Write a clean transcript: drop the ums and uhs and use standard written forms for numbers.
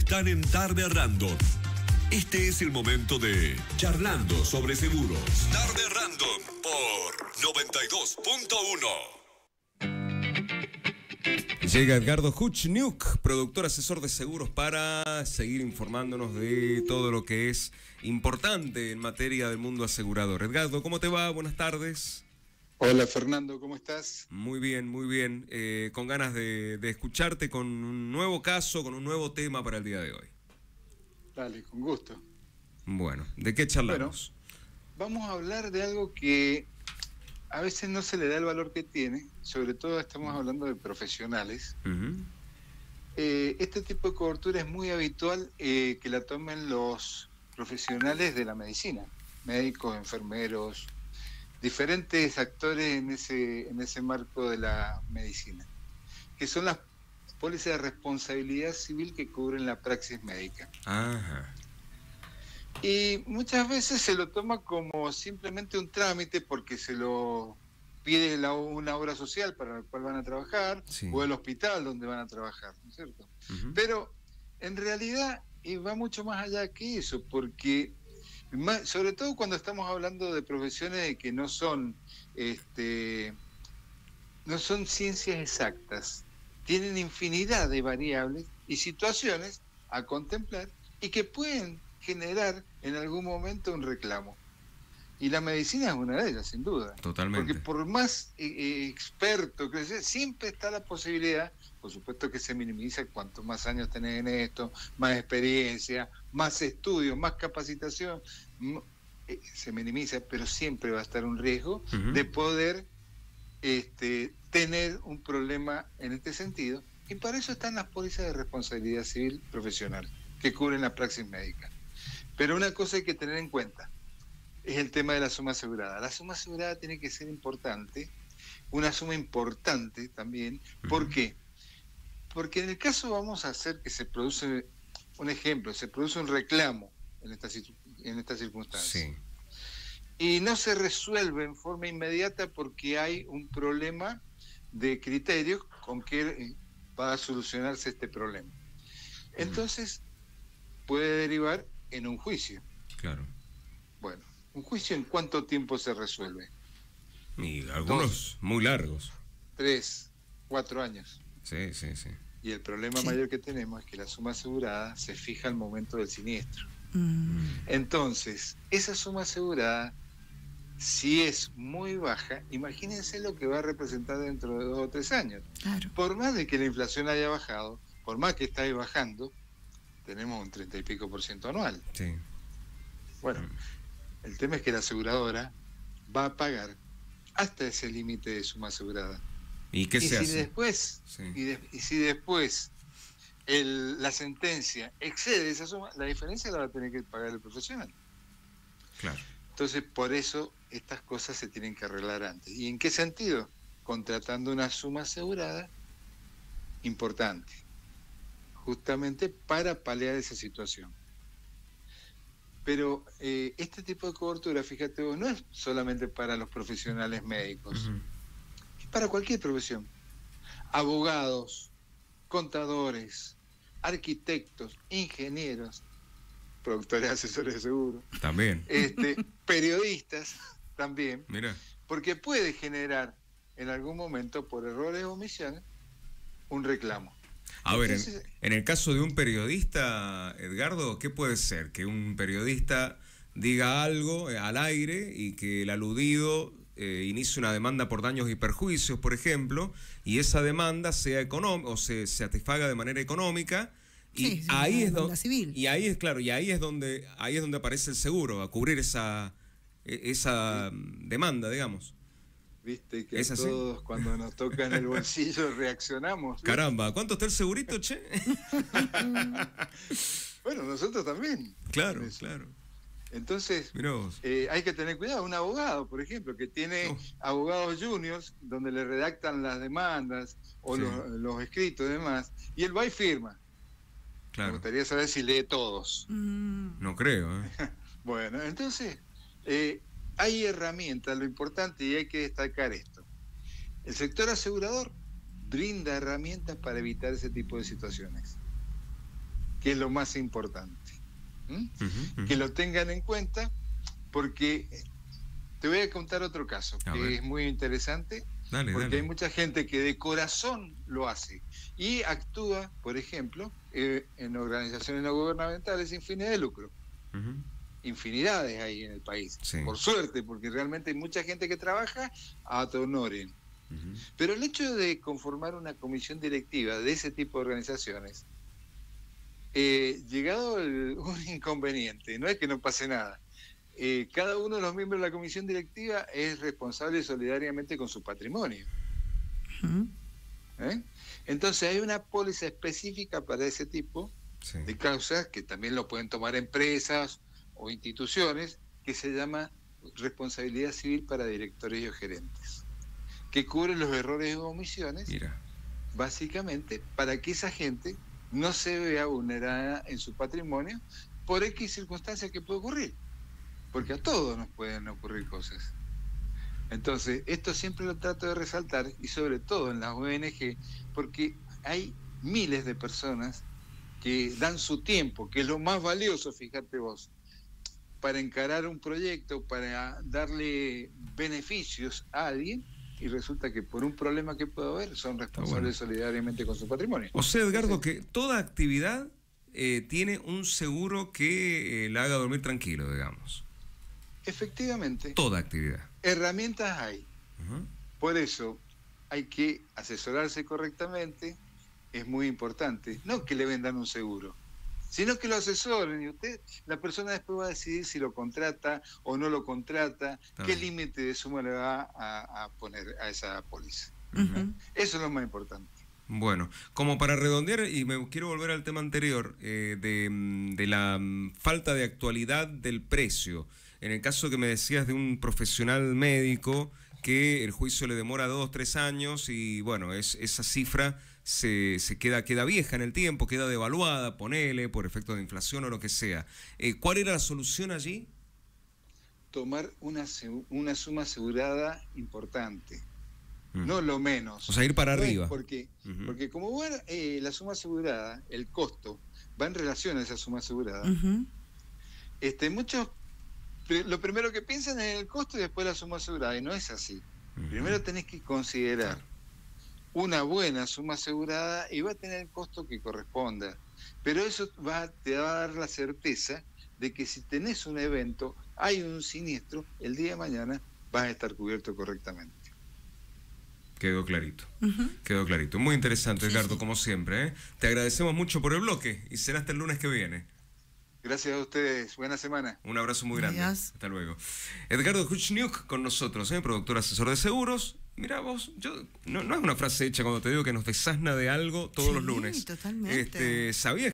están en Tarde Random. Este es el momento de Charlando sobre Seguros. Tarde Random por 92.1. Llega Edgardo Huchniuk, productor asesor de seguros, para seguir informándonos de todo lo que es importante en materia del mundo asegurador. Edgardo, ¿cómo te va? Buenas tardes. Hola Fernando, ¿cómo estás? Muy bien, muy bien. Con ganas de escucharte con un nuevo caso, con un nuevo tema para el día de hoy. Dale, con gusto. Bueno, ¿de qué charlamos? Bueno, vamos a hablar de algo que a veces no se le da el valor que tiene, sobre todo estamos hablando de profesionales. Este tipo de cobertura es muy habitual que la tomen los profesionales de la medicina, médicos, enfermeros, diferentes actores en ese marco de la medicina, que son las pólizas de responsabilidad civil que cubren la praxis médica. Ajá. Y muchas veces se lo toma como simplemente un trámite porque se lo pide una obra social para la cual van a trabajar, sí, o el hospital donde van a trabajar, ¿no es cierto? Pero en realidad va mucho más allá que eso, porque sobre todo cuando estamos hablando de profesiones que no son ciencias exactas, tienen infinidad de variables y situaciones a contemplar y que pueden generar en algún momento un reclamo. Y la medicina es una de ellas, sin duda. Totalmente. Porque por más experto que sea, siempre está la posibilidad, por supuesto que se minimiza cuanto más años tenés en esto, más experiencia, más estudios, más capacitación, se minimiza, pero siempre va a estar un riesgo de poder tener un problema en este sentido. Y para eso están las pólizas de responsabilidad civil profesional, que cubren la praxis médica. Pero una cosa hay que tener en cuenta, es el tema de la suma asegurada. La suma asegurada tiene que ser importante, una suma importante también. ¿Por qué? Porque en el caso, vamos a hacer que se produce, un ejemplo, se produce un reclamo en esta circunstancia. Sí. Y no se resuelve en forma inmediata porque hay un problema de criterios con que va a solucionarse este problema. Entonces, puede derivar en un juicio. Claro. Bueno, ¿un juicio en cuánto tiempo se resuelve? Y algunos muy largos. 3, 4 años. Sí, sí, sí. Y el problema mayor que tenemos es que la suma asegurada se fija al momento del siniestro. Entonces, esa suma asegurada, si es muy baja, imagínense lo que va a representar dentro de 2 o 3 años. Claro. Por más de que la inflación haya bajado, por más que está ahí bajando, tenemos un 30 y pico % anual. Sí. Bueno, el tema es que la aseguradora va a pagar hasta ese límite de suma asegurada. ¿Y qué se hace? Después, y si después la sentencia excede esa suma, la diferencia la va a tener que pagar el profesional. Claro. Entonces, por eso estas cosas se tienen que arreglar antes. ¿Y en qué sentido? Contratando una suma asegurada importante, justamente para paliar esa situación. Pero este tipo de cobertura, fíjate vos, no es solamente para los profesionales médicos, es para cualquier profesión. Abogados, contadores, arquitectos, ingenieros, productores, asesores de seguro. También. Periodistas también. Mira. Porque puede generar en algún momento, por errores o omisiones, un reclamo. A ver, en el caso de un periodista, Edgardo, ¿qué puede ser? Que un periodista diga algo al aire y que el aludido inicie una demanda por daños y perjuicios, por ejemplo, y esa demanda sea económica o se satisfaga de manera económica. Y ahí es donde civil. Y ahí es claro, y ahí es donde aparece el seguro a cubrir esa demanda, digamos. Viste que todos cuando nos toca en el bolsillo reaccionamos. ¿Viste? Caramba, ¿cuánto está el segurito, che? Bueno, nosotros también. Claro, claro. Entonces, hay que tener cuidado. Un abogado, por ejemplo, que tiene abogados juniors, donde le redactan las demandas o los escritos y demás, y él va y firma. Claro. Me gustaría saber si lee todos. No creo, Bueno, entonces, hay herramientas, lo importante, y hay que destacar esto. El sector asegurador brinda herramientas para evitar ese tipo de situaciones. que es lo más importante. Que lo tengan en cuenta, porque te voy a contar otro caso que es muy interesante, porque hay mucha gente que de corazón lo hace y actúa, por ejemplo, en organizaciones no gubernamentales sin fines de lucro. Infinidades hay en el país, por suerte, porque realmente hay mucha gente que trabaja ad honorem. Pero el hecho de conformar una comisión directiva de ese tipo de organizaciones, llegado un inconveniente, no es que no pase nada, cada uno de los miembros de la comisión directiva es responsable solidariamente con su patrimonio. Entonces hay una póliza específica para ese tipo de causas, que también lo pueden tomar empresas o instituciones, que se llama responsabilidad civil para directores y gerentes, que cubre los errores o omisiones, básicamente para que esa gente no se vea vulnerada en su patrimonio por X circunstancias que puede ocurrir, porque a todos nos pueden ocurrir cosas. Entonces, esto siempre lo trato de resaltar, y sobre todo en las ONG, porque hay miles de personas que dan su tiempo, que es lo más valioso, fíjate vos, para encarar un proyecto, para darle beneficios a alguien, y resulta que por un problema que pueda haber son responsables solidariamente con su patrimonio. O sea, Edgardo, que toda actividad tiene un seguro que la haga dormir tranquilo, digamos. Efectivamente. Toda actividad. Herramientas hay. Por eso hay que asesorarse correctamente, es muy importante. No que le vendan un seguro, sino que lo asesoren, y la persona después va a decidir si lo contrata o no lo contrata, qué límite de suma le va a poner a esa póliza. Eso es lo más importante. Bueno, como para redondear, y me quiero volver al tema anterior, de la falta de actualidad del precio. En el caso que me decías de un profesional médico, que el juicio le demora 2 o 3 años, y bueno, esa cifra se queda vieja en el tiempo, queda devaluada, ponele, por efecto de inflación o lo que sea. ¿Cuál era la solución allí? Tomar una suma asegurada importante, no lo menos. O sea, ir para arriba. Porque como la suma asegurada, el costo, va en relación a esa suma asegurada, muchos lo primero que piensan es el costo y después la suma asegurada, y no es así. Primero tenés que considerar una buena suma asegurada y va a tener el costo que corresponda, pero eso te va a dar la certeza de que si tenés un evento, hay un siniestro, el día de mañana vas a estar cubierto correctamente. Quedó clarito, quedó clarito. Muy interesante, Edgardo, como siempre. Te agradecemos mucho por el bloque y será hasta el lunes que viene. Gracias a ustedes, buena semana. Un abrazo muy grande. Hasta luego. Edgardo Kuchniuk con nosotros, productor asesor de seguros. Mirá vos, no es una frase hecha cuando te digo que nos desasna de algo todos los lunes. Totalmente. ¿Sabías